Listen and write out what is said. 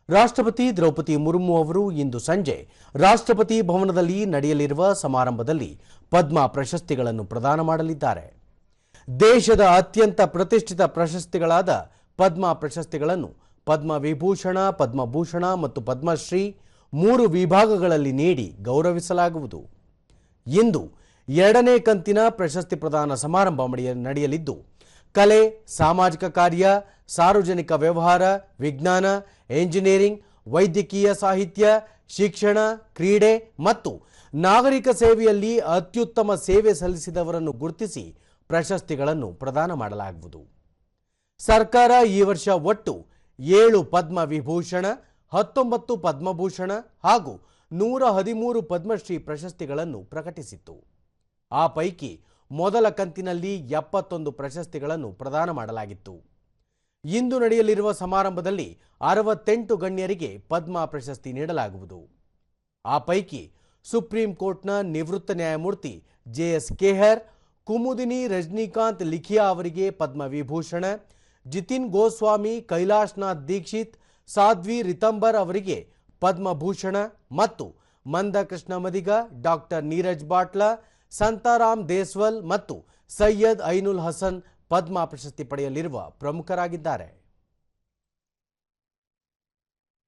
ರಾಷ್ಟ್ರಪತಿ ದ್ರೌಪದಿ ಮುರ್ಮು ಅವರು ಇಂದು ಸಂಜೆ ರಾಷ್ಟ್ರಪತಿ ಭವನದಲ್ಲಿ ನಡೆಯಲಿರುವ ಸಮಾರಂಭದಲ್ಲಿ ಪದ್ಮ ಪ್ರಶಸ್ತಿಗಳನ್ನು ಪ್ರದಾನ ಮಾಡಲಿದ್ದಾರೆ. ದೇಶದ ಅತ್ಯಂತ ಪ್ರತಿಷ್ಠಿತ ಪ್ರಶಸ್ತಿಗಳಾದ ಪದ್ಮ ಪ್ರಶಸ್ತಿಗಳನ್ನು ಪದ್ಮ ವಿಭೂಷಣ, ಪದ್ಮಭೂಷಣ ಮತ್ತು ಪದ್ಮಶ್ರೀ 3 ವಿಭಾಗಗಳಲ್ಲಿ ನೀಡಿ ಗೌರವಿಸಲಾಗುವುದು. ಇಂದು 2ನೇ ಕಂತಿನ ಪ್ರಶಸ್ತಿ ಪ್ರದಾನ ಸಮಾರಂಭ ನಡೆಯಲಿದ್ದು, ಕಲೆ, ಸಾಮಾಜಿಕ ಕಾರ್ಯ, ಸಾರ್ವಜನಿಕ ವ್ಯವಹಾರ, ವಿಜ್ಞಾನ, ಎಂಜಿನಿಯರಿಂಗ್, ವೈದ್ಯಕೀಯ ಸಾಹಿತ್ಯ, ಶಿಕ್ಷಣ, ಕ್ರೀಡೆ ಮತ್ತು ನಾಗರಿಕ ಸೇವೆಯಲ್ಲಿ ಅತ್ಯುತ್ತಮ ಸೇವೆ ಸಲ್ಲಿಸಿದವರನ್ನು ಗುರುತಿಸಿ ಪ್ರಶಸ್ತಿಗಳನ್ನು ಪ್ರದಾನ ಮಾಡಲಾಗುವುದು. ಸರ್ಕಾರ ಈ ವರ್ಷ ಒಟ್ಟು 7 ಪದ್ಮ ವಿಭೂಷಣ, 19 ಪದ್ಮಭೂಷಣ ಹಾಗೂ 113 ಪದ್ಮಶ್ರೀ ಪ್ರಶಸ್ತಿಗಳನ್ನು ಪ್ರಕಟಿಸಿತ್ತು. ಆ ಪೈಕಿ ಮೊದಲ ಕಂತಿನಲ್ಲಿ 71 ಪ್ರಶಸ್ತಿಗಳನ್ನು ಪ್ರದಾನ ಮಾಡಲಾಗಿತ್ತು. ಇಂದು ನಡೆಯಲಿರುವ ಸಮಾರಂಭದಲ್ಲಿ 68 ಗಣ್ಯರಿಗೆ ಪದ್ಮ ಪ್ರಶಸ್ತಿ ನೀಡಲಾಗುವುದು. ಆ ಪೈಕಿ ಸುಪ್ರೀಂ ಕೋರ್ಟ್ನ ನಿವೃತ್ತ ನ್ಯಾಯಮೂರ್ತಿ ಜೆಎಸ್ ಖೇಹರ್, ಕುಮುದಿನಿ ರಜನಿಕಾಂತ್ ಲಿಖಿಯಾ ಅವರಿಗೆ ಪದ್ಮ ವಿಭೂಷಣ, ಜಿತಿನ್ ಗೋಸ್ವಾಮಿ, ಕೈಲಾಶ್ನಾಥ್ ದೀಕ್ಷಿತ್, ಸಾಧ್ವಿ ರಿತಂಬರ್ ಅವರಿಗೆ ಪದ್ಮಭೂಷಣ ಮತ್ತು ಮಂದಕೃಷ್ಣ ಮದಿಗ, ಡಾಕ್ಟರ್ ನೀರಜ್ ಬಾಟ್ಲಾ, ಸಂತಾರಾಮ್ ದೇಸ್ವಾಲ್ ಮತ್ತು ಸೈಯದ್ ಐನುಲ್ ಹಸನ್ ಪದ್ಮ ಪ್ರಶಸ್ತಿ ಪಡೆಯಲಿರುವ ಪ್ರಮುಖರಾಗಿದ್ದಾರೆ.